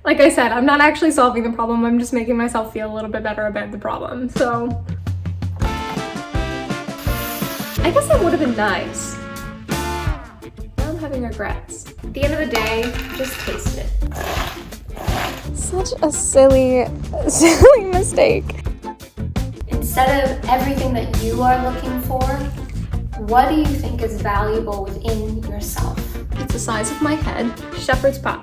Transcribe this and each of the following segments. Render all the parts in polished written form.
Like I said, I'm not actually solving the problem. I'm just making myself feel a little bit better about the problem. So I guess that would have been nice. Now I'm having regrets. At the end of the day, just taste it. Such a silly mistake. Instead of everything that you are looking for, what do you think is valuable within yourself? It's the size of my head. Shepherd's pie.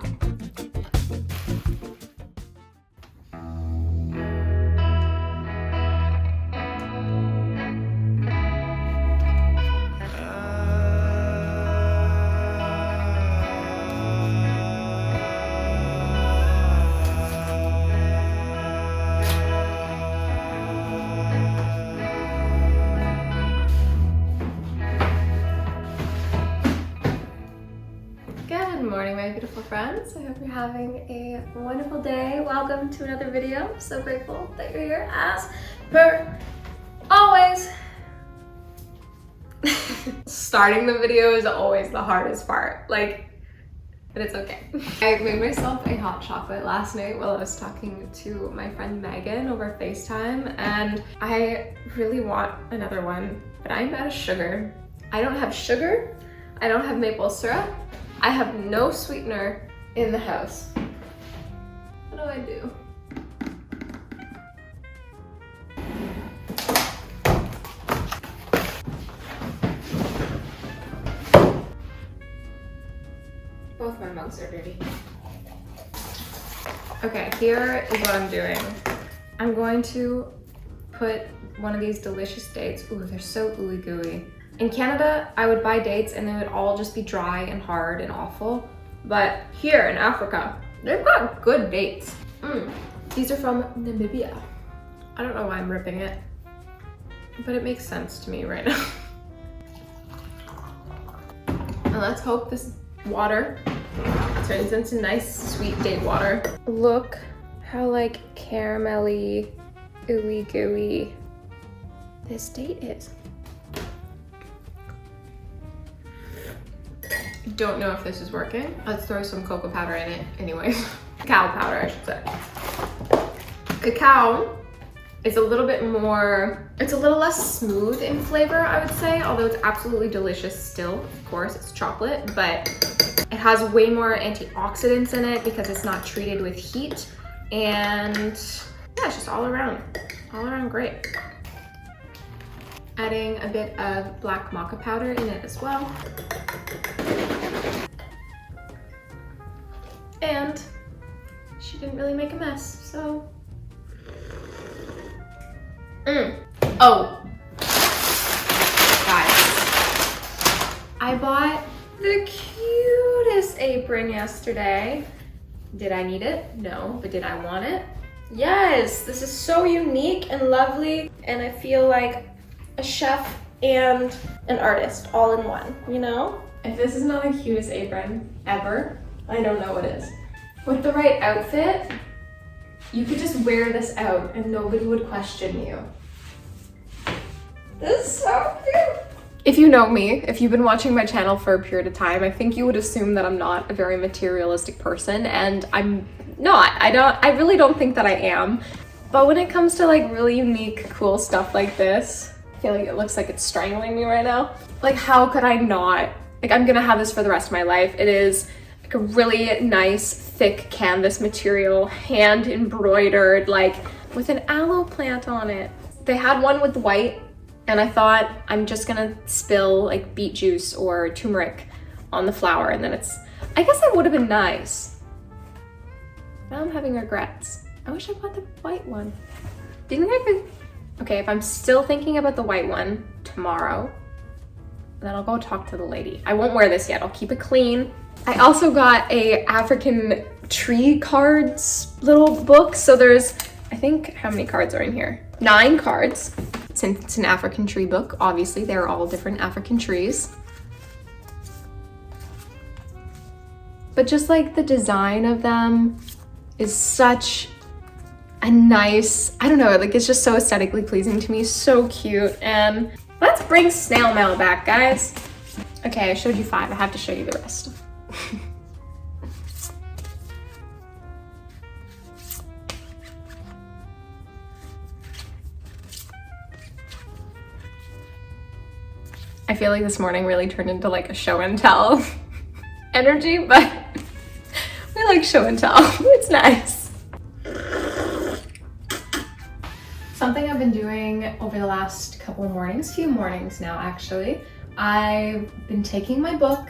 Good morning, my beautiful friends. I hope you're having a wonderful day. Welcome to another video. I'm so grateful that you're here as per always. Starting the video is always the hardest part, but it's okay. I made myself a hot chocolate last night while I was talking to my friend Megan over FaceTime, and I really want another one, but I'm out of sugar. I don't have sugar, I don't have maple syrup, I have no sweetener in the house. What do I do? Both my mugs are dirty. Okay, here is what I'm doing. I'm going to put one of these delicious dates. Ooh, they're so ooey gooey. In Canada, I would buy dates and they would all just be dry and hard and awful. But here in Africa, they've got good dates. These are from Namibia. I don't know why I'm ripping it, but it makes sense to me right now. And let's hope this water turns into nice sweet date water. Look how caramelly, ooey gooey this date is. Don't know if this is working. Let's throw some cocoa powder in it anyways. Cacao powder, I should say. Cacao is a little bit more, it's a little less smooth in flavor, I would say, although it's absolutely delicious still, of course, it's chocolate, but it has way more antioxidants in it because it's not treated with heat, and yeah, it's just all around great. Adding a bit of black maca powder in it as well. And she didn't really make a mess, so. Oh, guys, I bought the cutest apron yesterday. Did I need it? No, but did I want it? Yes, this is so unique and lovely, and I feel like a chef and an artist all in one, you know? If this is not the cutest apron ever, I don't know what is. With the right outfit, you could just wear this out and nobody would question you. This is so cute. If you know me, if you've been watching my channel for a period of time, I think you would assume that I'm not a very materialistic person, and I'm not. I really don't think that I am. But when it comes to really unique, cool stuff like this, I feel like it looks like it's strangling me right now. How could I not? I'm gonna have this for the rest of my life. It is a really nice, thick canvas material, hand embroidered, with an aloe plant on it. They had one with white, and I thought I'm just gonna spill beet juice or turmeric on the flower, and then I guess that would have been nice. Now I'm having regrets. I wish I bought the white one. Okay, if I'm still thinking about the white one tomorrow, then I'll go talk to the lady. I won't wear this yet, I'll keep it clean. I also got a African tree cards little book. So there's, I think, how many cards are in here? 9 cards. Since it's an African tree book, obviously they're all different African trees. But just the design of them is such a nice, I don't know, it's just so aesthetically pleasing to me, so cute. And let's bring snail mail back, guys. Okay, I showed you 5, I have to show you the rest. I feel like this morning really turned into like a show and tell energy, but we like show and tell. It's nice. Something I've been doing over the last few mornings now actually, I've been taking my book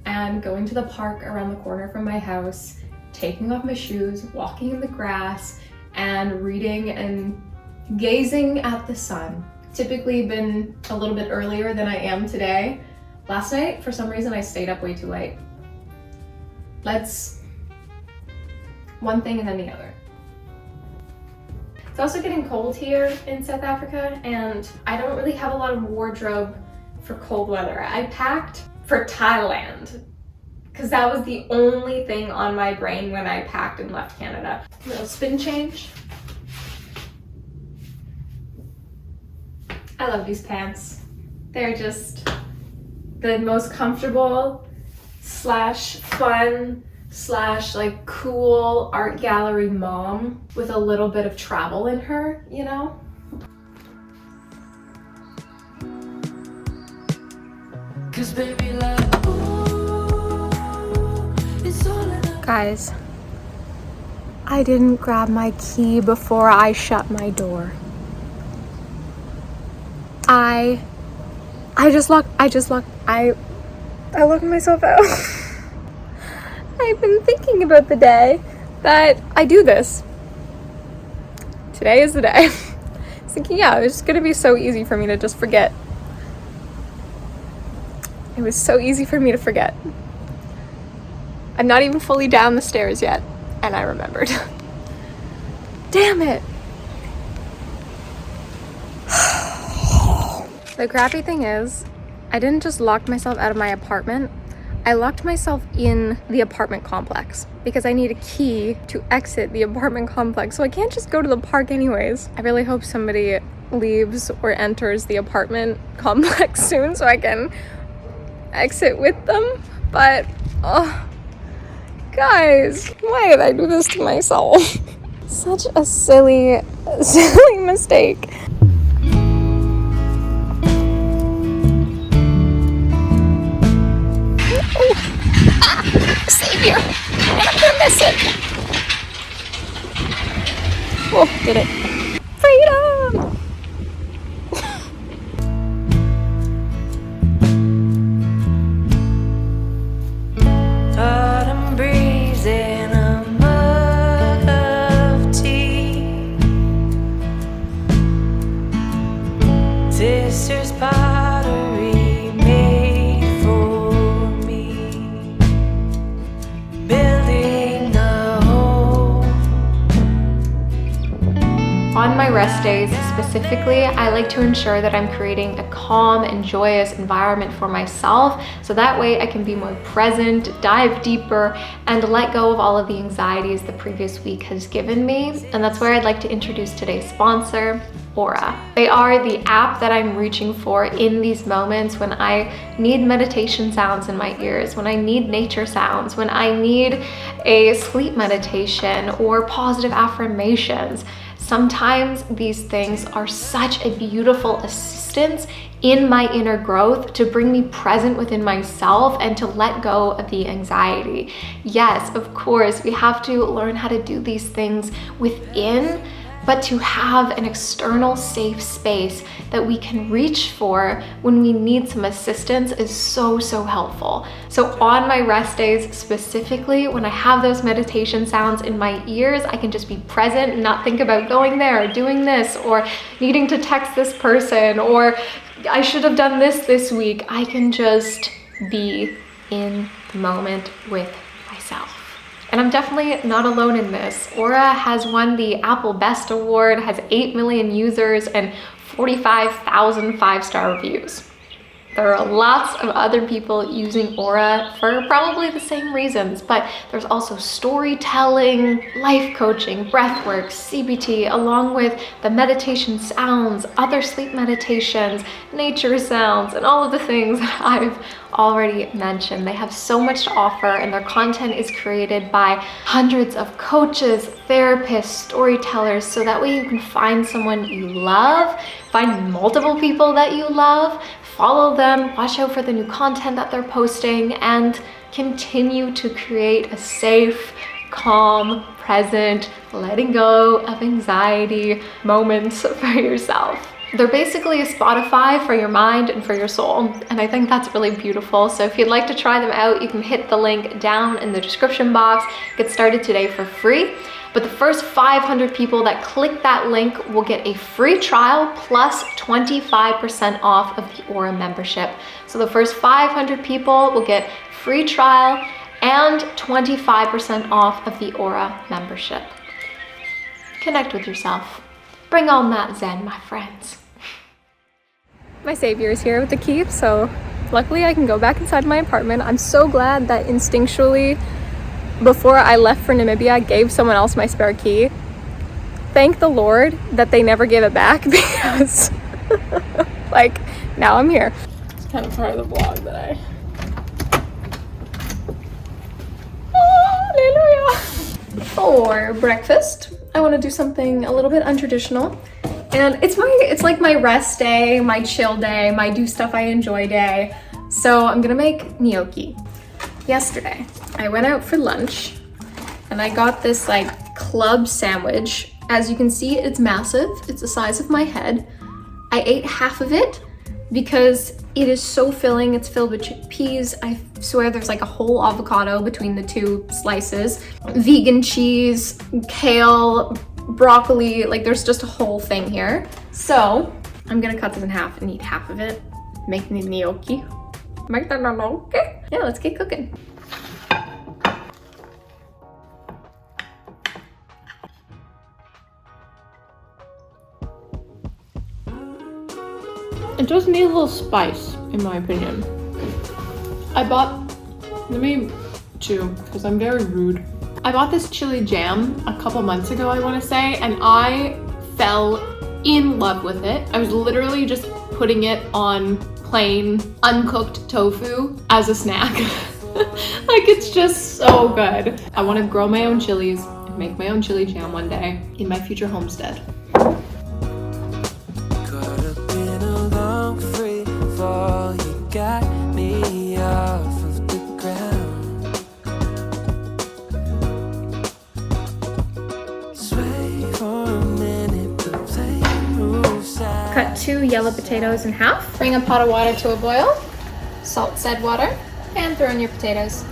and going to the park around the corner from my house, taking off my shoes, walking in the grass, and reading and gazing at the sun. Typically been a little bit earlier than I am today. Last night, for some reason, I stayed up way too late. One thing and then the other. It's also getting cold here in South Africa, and I don't really have a lot of wardrobe for cold weather. I packed for Thailand because that was the only thing on my brain when I packed and left Canada. A little spin change. I love these pants. They're just the most comfortable slash fun slash like cool art gallery mom with a little bit of travel in her, you know? Cause baby, like, ooh, it's all enough. Guys, I didn't grab my key before I shut my door. I locked myself out. I've been thinking about the day that I do this. Today is the day. I was thinking, yeah, it's gonna be so easy for me to just forget. It was so easy for me to forget. I'm not even fully down the stairs yet, and I remembered. Damn it. The crappy thing is, I didn't just lock myself out of my apartment. I locked myself in the apartment complex because I need a key to exit the apartment complex, so I can't just go to the park anyways. I really hope somebody leaves or enters the apartment complex soon so I can exit with them. But, oh, guys, why did I do this to myself? Such a silly mistake. Savior, and I'm gonna miss it. Oh, did it. Freedom! Autumn breeze in a mug of tea. Sister's pottery made for me. Building a home. On my rest days specifically, I like to ensure that I'm creating a calm and joyous environment for myself, so that way I can be more present, dive deeper, and let go of all of the anxieties the previous week has given me. And that's where I'd like to introduce today's sponsor, Aura. They are the app that I'm reaching for in these moments when I need meditation sounds in my ears, when I need nature sounds, when I need a sleep meditation or positive affirmations. Sometimes these things are such a beautiful assistance in my inner growth to bring me present within myself and to let go of the anxiety. Yes, of course, we have to learn how to do these things within, but to have an external safe space that we can reach for when we need some assistance is so, so helpful. So on my rest days specifically, when I have those meditation sounds in my ears, I can just be present and not think about going there or doing this or needing to text this person or I should have done this week. I can just be in the moment with myself. And I'm definitely not alone in this. Aura has won the Apple Best Award, has 8 million users and 45,000 5-star reviews. There are lots of other people using Aura for probably the same reasons, but there's also storytelling, life coaching, breathwork, CBT, along with the meditation sounds, other sleep meditations, nature sounds, and all of the things that I've already mentioned. They have so much to offer, and their content is created by hundreds of coaches, therapists, storytellers, so that way you can find someone you love, find multiple people that you love, follow them, watch out for the new content that they're posting, and continue to create a safe, calm, present, letting go of anxiety moments for yourself. They're basically a Spotify for your mind and for your soul, and I think that's really beautiful. So if you'd like to try them out, you can hit the link down in the description box. Get started today for free. But the first 500 people that click that link will get a free trial plus 25% off of the Aura membership. So the first 500 people will get free trial and 25% off of the Aura membership. Connect with yourself. Bring on that Zen, my friends. My savior is here with the key, so luckily I can go back inside my apartment. I'm so glad that instinctually, before I left for Namibia, I gave someone else my spare key. Thank the Lord that they never gave it back, because like, now I'm here. It's kind of part of the vlog that I... Hallelujah! For breakfast, I want to do something a little bit untraditional. And it's like my rest day, my chill day, my do stuff I enjoy day. So I'm gonna make gnocchi. Yesterday, I went out for lunch and I got this like club sandwich. As you can see, it's massive. It's the size of my head. I ate half of it because it is so filling. It's filled with chickpeas. I swear there's like a whole avocado between the two slices. Vegan cheese, kale, broccoli, like there's just a whole thing here. So I'm gonna cut this in half and eat half of it. Make the gnocchi. Make the gnocchi. Yeah, let's get cooking. It just needs a little spice, in my opinion. Let me chew, because I'm very rude. I bought this chili jam a couple months ago, I want to say, and I fell in love with it. I was literally just putting it on plain, uncooked tofu as a snack. Like, it's just so good. I want to grow my own chilies and make my own chili jam one day in my future homestead. Cut 2 yellow potatoes in half. Bring a pot of water to a boil. Salt said water and throw in your potatoes.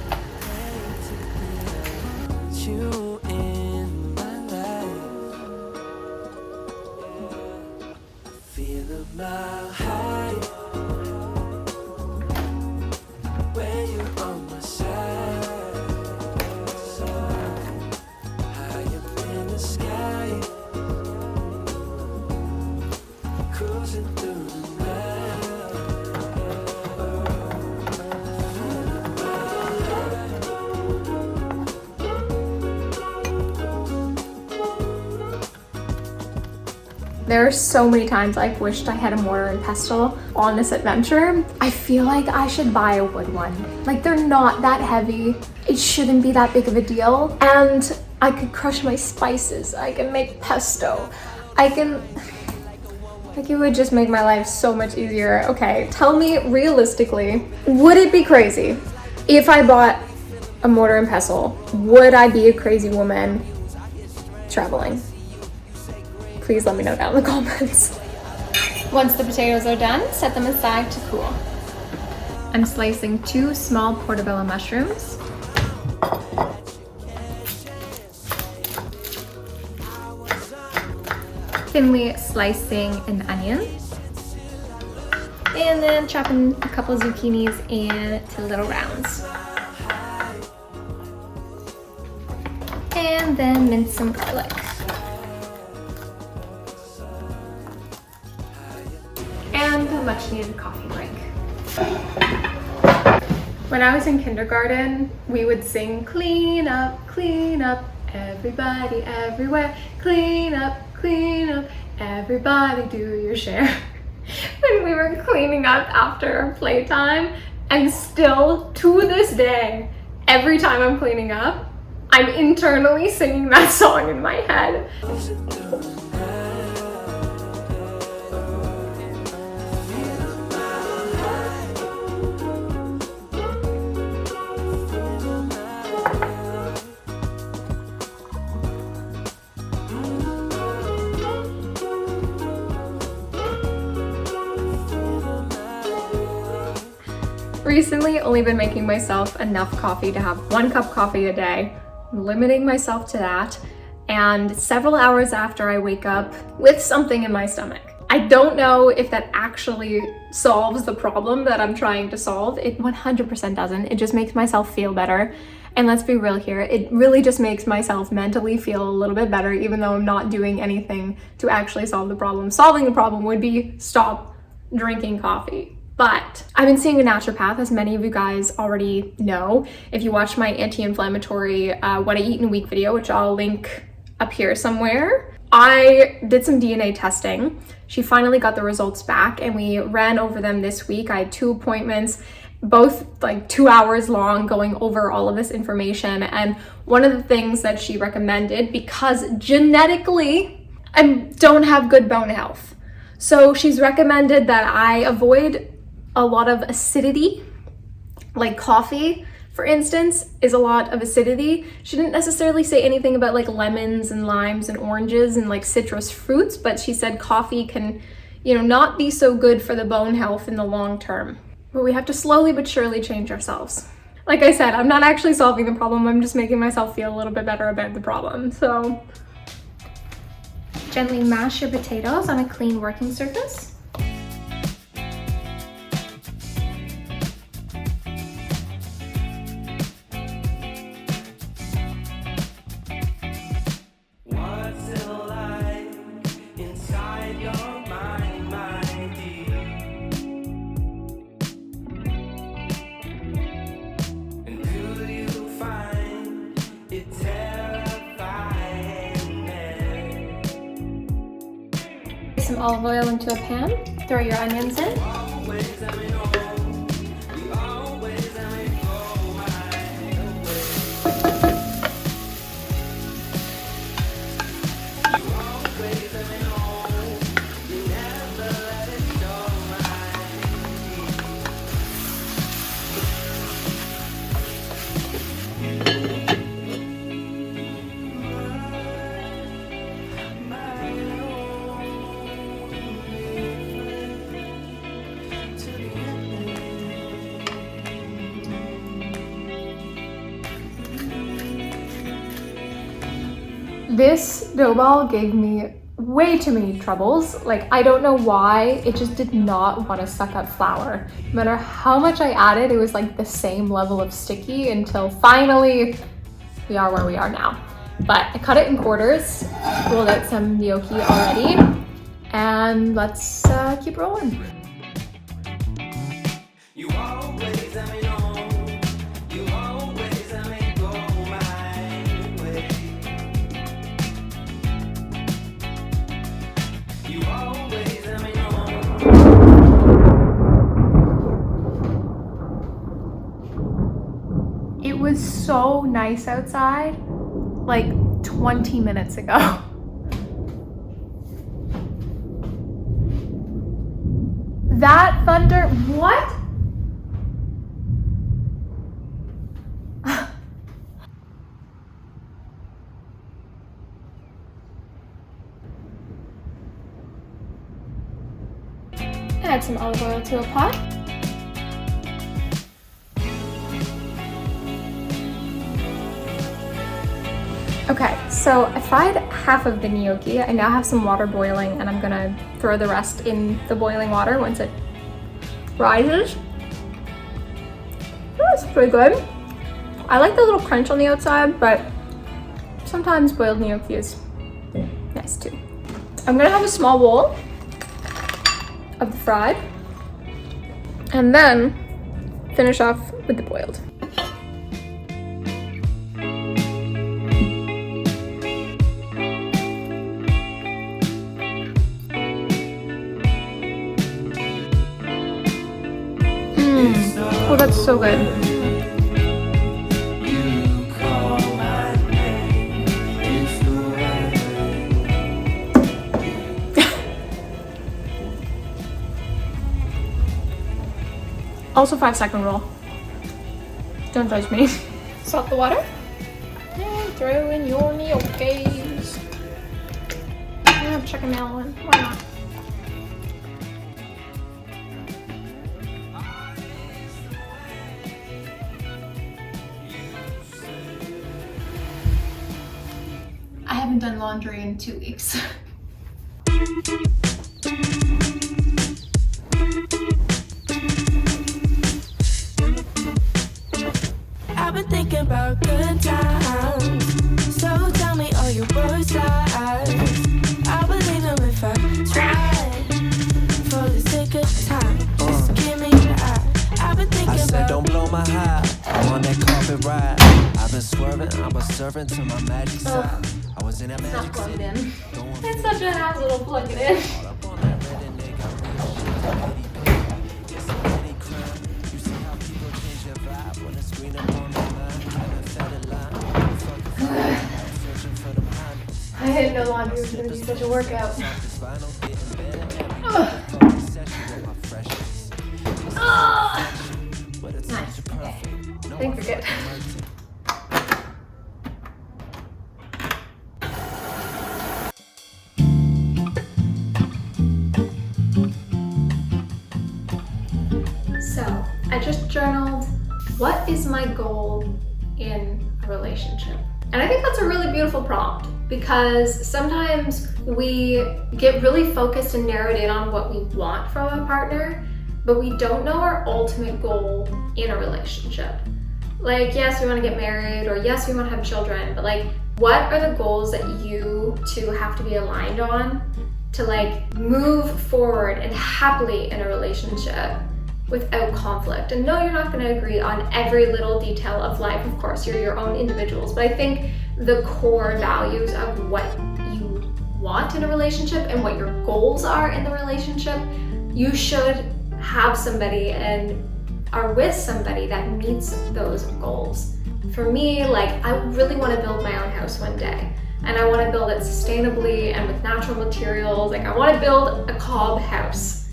There are so many times I've wished I had a mortar and pestle on this adventure. I feel like I should buy a wood one. Like, they're not that heavy. It shouldn't be that big of a deal. And I could crush my spices. I can make pesto. Like, it would just make my life so much easier. Okay, tell me realistically, would it be crazy if I bought a mortar and pestle? Would I be a crazy woman traveling? Please let me know down in the comments. Once the potatoes are done, set them aside to cool. I'm slicing 2 small portobello mushrooms. Thinly slicing an onion. And then chopping a couple zucchinis into little rounds. And then mince some garlic. And a much needed coffee break. When I was in kindergarten, we would sing clean up, everybody everywhere. Clean up, everybody do your share. When we were cleaning up after playtime, and still to this day, every time I'm cleaning up, I'm internally singing that song in my head. recently only been making myself enough coffee to have 1 cup coffee a day. I'm limiting myself to that. And several hours after I wake up with something in my stomach. I don't know if that actually solves the problem that I'm trying to solve. It 100% doesn't. It just makes myself feel better. And let's be real here, it really just makes myself mentally feel a little bit better, even though I'm not doing anything to actually solve the problem. Solving the problem would be stop drinking coffee. But I've been seeing a naturopath, as many of you guys already know. If you watch my anti-inflammatory what I eat in a week video, which I'll link up here somewhere, I did some DNA testing. She finally got the results back and we ran over them this week. I had 2 appointments, both like 2 hours long, going over all of this information. And one of the things that she recommended, because genetically I don't have good bone health, so she's recommended that I avoid a lot of acidity, like coffee, for instance, is a lot of acidity. She didn't necessarily say anything about like lemons and limes and oranges and like citrus fruits, but she said coffee can, not be so good for the bone health in the long term. But we have to slowly but surely change ourselves. Like I said, I'm not actually solving the problem. I'm just making myself feel a little bit better about the problem. So gently mash your potatoes on a clean working surface. Some olive oil into a pan, throw your onions in. This dough ball gave me way too many troubles. Like, I don't know why, it just did not want to suck up flour. No matter how much I added, it was like the same level of sticky until finally we are where we are now. But I cut it in quarters, rolled out some gnocchi already, and let's keep rolling. It was so nice outside, like 20 minutes ago. That thunder, what? Add some olive oil to a pot. Okay, so I fried half of the gnocchi. I now have some water boiling and I'm gonna throw the rest in the boiling water once it rises. That's pretty good. I like the little crunch on the outside, but sometimes boiled gnocchi is nice too. I'm gonna have a small bowl of the fried and then finish off with the boiled. Oh, that's so good. Also 5-second rule. Don't judge me. Salt the water. And throw in your gnocchis. And chicken melon. Why not? I haven't done laundry in 2 weeks. I've been thinking about good times, so tell me all your worst lies. I believe them if I try. For the sake of time, just give me your eye. I've been thinking I said about. don't blow my high, I'm on that carpet ride. I've been swerving, I'm a servant to my magic side. I was in that It's not magic plugged city. in. Going It's such a hassle to plug it in. all up on that red and they got real shit. Petty pain, it's a petty crime. You see how people change their vibe when the screen up on their mind. Haven't fed a line, I'm searching for them honey's. I didn't know laundry was gonna be such a workout. This vinyl getting better every fucking session with my freshness. But it's Nice. such a Okay. perfect. No, I think I we're good. fucking liked it. So, I just journaled, what is my goal in a relationship? And I think that's a really beautiful prompt because sometimes we get really focused and narrowed in on what we want from a partner, but we don't know our ultimate goal in a relationship. Like, yes, we want to get married, or yes, we want to have children, but like, what are the goals that you two have to be aligned on to like move forward and happily in a relationship without conflict? And no, you're not going to agree on every little detail of life. Of course, you're your own individuals, but I think the core values of what you want in a relationship and what your goals are in the relationship, you should have somebody and are with somebody that meets those goals. For me, like, I really want to build my own house one day, and I want to build it sustainably and with natural materials. Like, I want to build a cob house.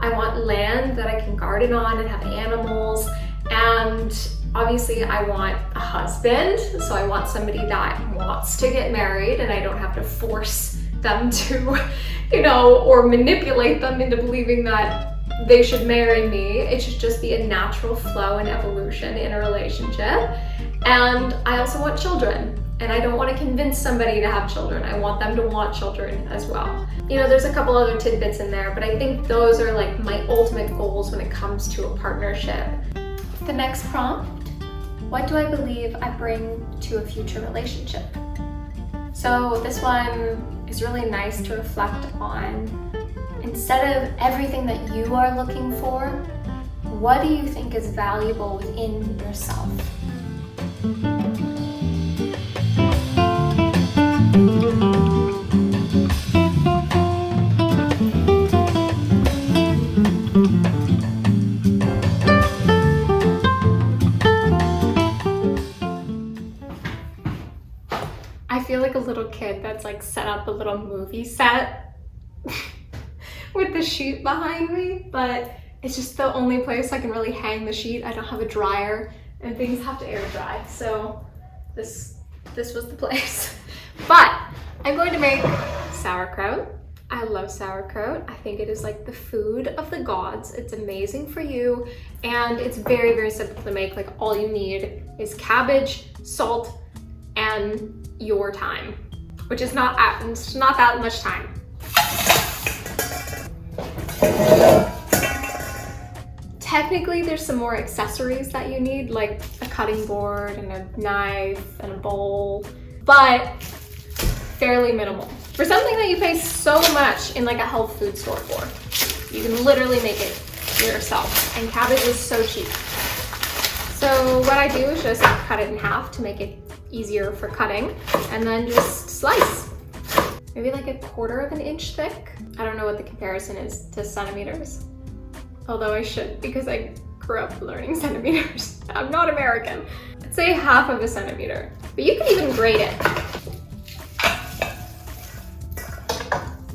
I want land that I can garden on and have animals, and obviously I want a husband, so I want somebody that wants to get married and I don't have to force them to, or manipulate them into believing that they should marry me. It should just be a natural flow and evolution in a relationship. And I also want children, and I don't want to convince somebody to have children. I want them to want children as well. There's a couple other tidbits in there, but I think those are like my ultimate goals when it comes to a partnership. The next prompt, what do I believe I bring to a future relationship? So this one is really nice to reflect on. Instead of everything that you are looking for, what do you think is valuable within yourself? I feel like a little kid that's like set up a little movie set with the sheet behind me, but it's just the only place I can really hang the sheet. I don't have a dryer and things have to air dry, so this was the place. But I'm going to make sauerkraut. I love sauerkraut. I think it is like the food of the gods. It's amazing for you, and it's very, very simple to make. Like, all you need is cabbage, salt, and your time, which is not that much time. Technically, there's some more accessories that you need, like a cutting board and a knife and a bowl, but fairly minimal. For something that you pay so much in like a health food store for, you can literally make it yourself, and cabbage is so cheap. So what I do is just cut it in half to make it easier for cutting, and then just slice. Maybe like 1/4 of an inch thick. I don't know what the comparison is to centimeters, although I should, because I grew up learning centimeters. I'm not American. I'd say 1/2 of a centimeter, but you can even grate it.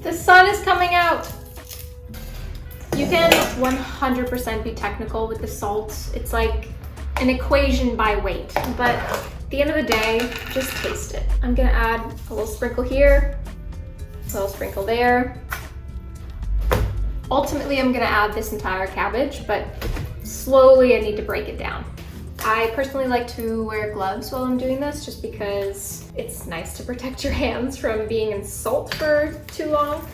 The sun is coming out. You can 100% be technical with the salt. It's like an equation by weight, but at the end of the day, just taste it. I'm gonna add a little sprinkle here, a little sprinkle there. Ultimately, I'm gonna add this entire cabbage, but slowly I need to break it down. I personally like to wear gloves while I'm doing this just because it's nice to protect your hands from being in salt for too long.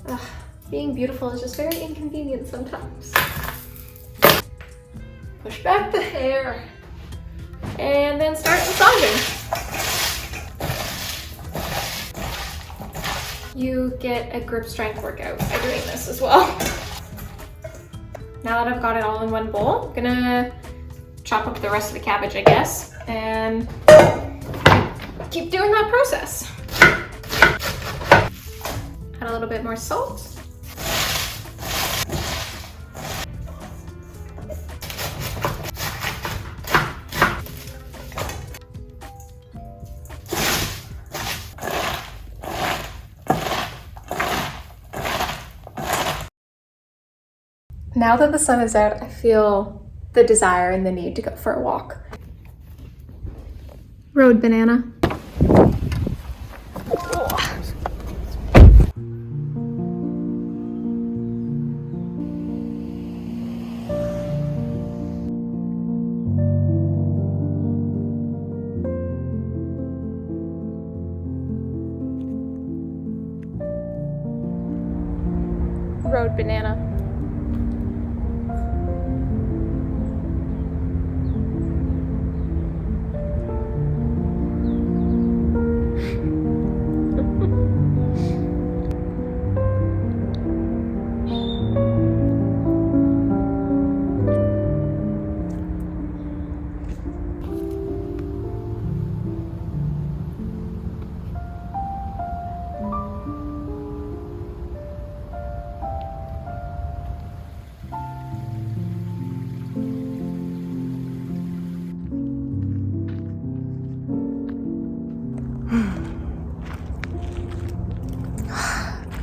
Ugh, being beautiful is just very inconvenient sometimes. Push back the hair and then start massaging. You get a grip strength workout by doing this as well. Now that I've got it all in one bowl, I'm gonna chop up the rest of the cabbage, I guess, and keep doing that process. Add a little bit more salt. Now that the sun is out, I feel the desire and the need to go for a walk. Road banana. Road banana.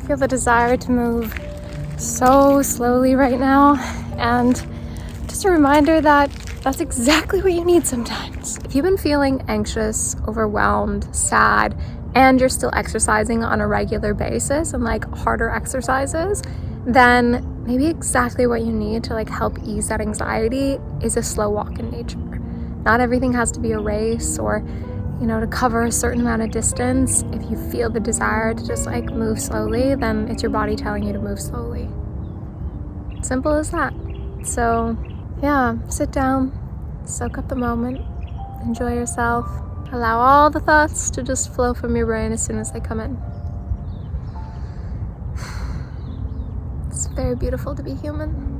I feel the desire to move so slowly right now, and just a reminder that that's exactly what you need sometimes. If you've been feeling anxious, overwhelmed, sad, and you're still exercising on a regular basis and like harder exercises, then maybe exactly what you need to like help ease that anxiety is a slow walk in nature. Not everything has to be a race or, you know, to cover a certain amount of distance. If you feel the desire to just like move slowly, then it's your body telling you to move slowly. Simple as that. So yeah, sit down, soak up the moment, enjoy yourself, allow all the thoughts to just flow from your brain as soon as they come in. It's very beautiful to be human.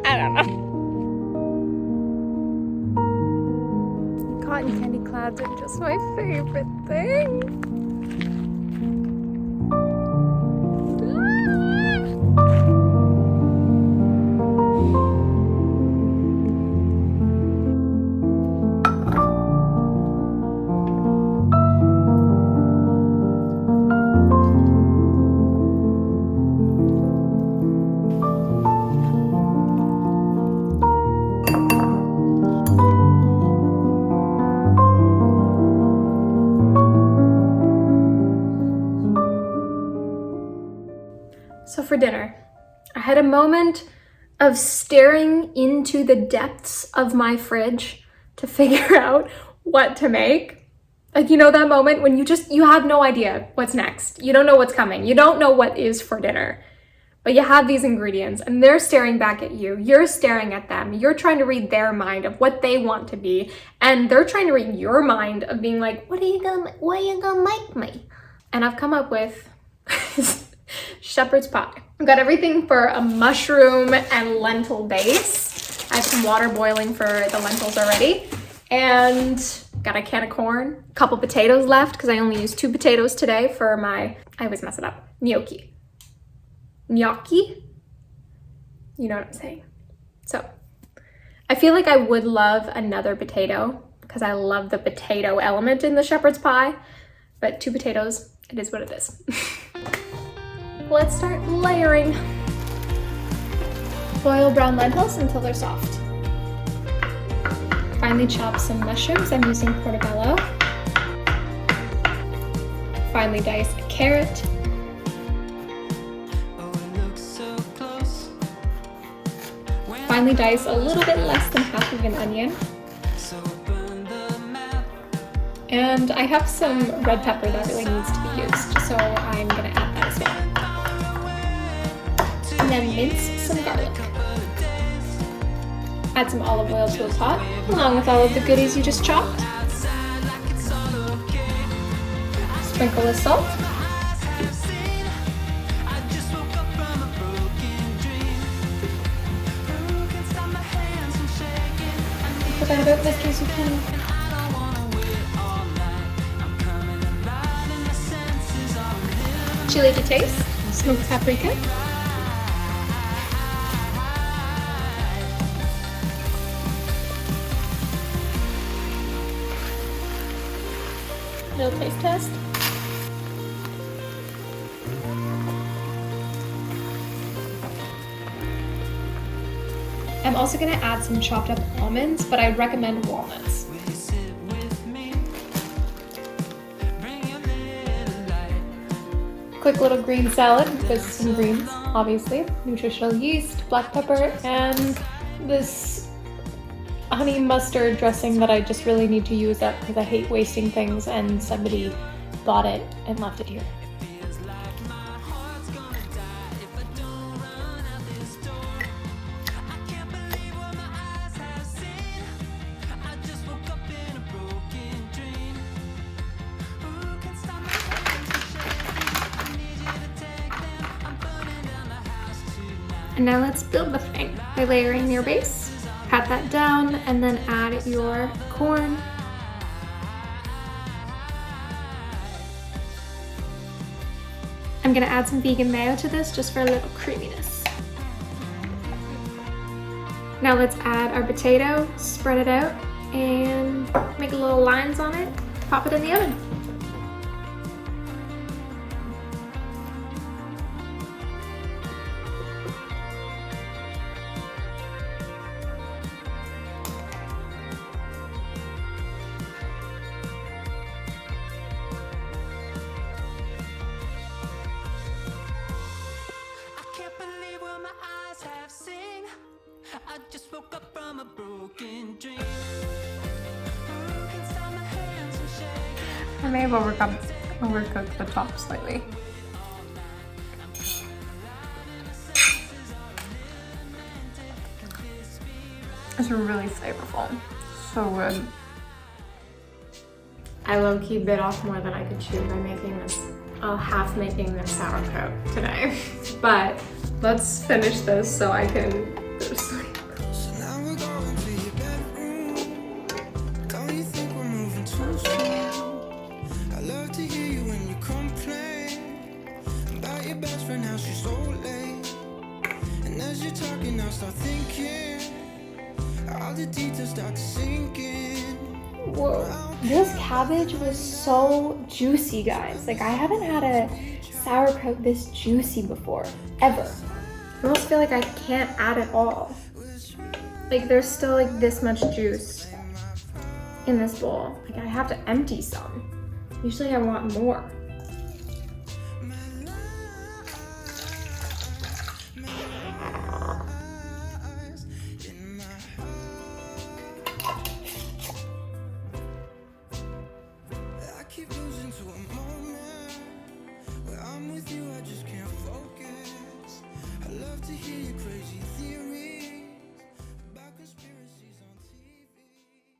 I don't know. Cotton candy clouds are just my favorite thing. So for dinner, I had a moment of staring into the depths of my fridge to figure out what to make. Like, you know, that moment when you have no idea what's next. You don't know what's coming. You don't know what is for dinner, but you have these ingredients and they're staring back at you. You're staring at them. You're trying to read their mind of what they want to be. And they're trying to read your mind of being like, what are you gonna make me? And I've come up with shepherd's pie. I've got everything for a mushroom and lentil base. I have some water boiling for the lentils already. And got a can of corn, a couple potatoes left because I only used 2 potatoes today for my, I always mess it up, gnocchi. Gnocchi? You know what I'm saying. So I feel like I would love another potato because I love the potato element in the shepherd's pie, but 2 potatoes, it is what it is. let's start layering. Boil brown lentils until they're soft. Finely chop some mushrooms. I'm using portobello. Finely dice a carrot. Finely dice a little bit less than half of an onion. And I have some red pepper that really needs to be used, so I'm gonna add that as well. And then mince some garlic. Add some olive oil to a pot, along with all of the goodies you just chopped. Sprinkle with salt. Forgot about Mr. Zucchini. Chili to taste, smoked paprika. Little taste test. I'm also gonna add some chopped up almonds, but I recommend walnuts. Quick little green salad with some greens, obviously. Nutritional yeast, black pepper, and this honey mustard dressing that I just really need to use up because I hate wasting things and somebody bought it and left it here. And now let's build the thing by layering your base. Pat that down and then add your corn. I'm gonna add some vegan mayo to this just for a little creaminess. Now let's add our potato, spread it out, and make little lines on it. Pop it in the oven. I just woke up from a broken dream. I may have overcooked the top slightly. It's really flavorful. So good. I low-key bit off more than I could chew by making this, half making this sauerkraut today. But let's finish this so I can go to sleep. So now we're going to your bedroom. Don't you think we're moving too slow? I love to hear you when you complain about your best friend, how she's so late. And as you're talking, I start thinking all the details start to sink in. Whoa, this cabbage was so juicy, guys. Like, I haven't had a sauerkraut this juicy before, ever. I almost feel like I can't add it all. Like, there's still like this much juice in this bowl. Like, I have to empty some. Usually I want more.